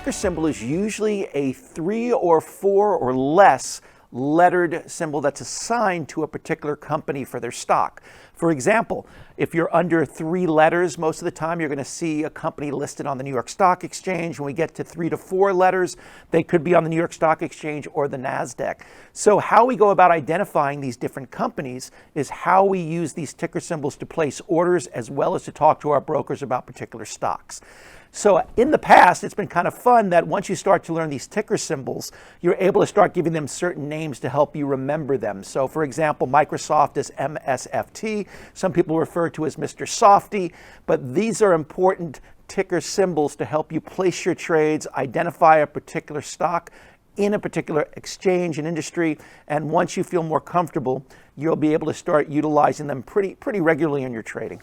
ticker symbol is usually a 3 or 4 or less lettered symbol that's assigned to a particular company for their stock. For example, if you're under 3 letters, most of the time you're going to see a company listed on the New York Stock Exchange. When we get to 3 to 4 letters, they could be on the New York Stock Exchange or the NASDAQ. So how we go about identifying these different companies is how we use these ticker symbols to place orders as well as to talk to our brokers about particular stocks. So in the past, it's been kind of fun that once you start to learn these ticker symbols, you're able to start giving them certain names to help you remember them. So for example, Microsoft is MSFT. Some people refer to as Mr. Softy, but these are important ticker symbols to help you place your trades, identify a particular stock in a particular exchange and industry, and once you feel more comfortable, you'll be able to start utilizing them pretty regularly in your trading.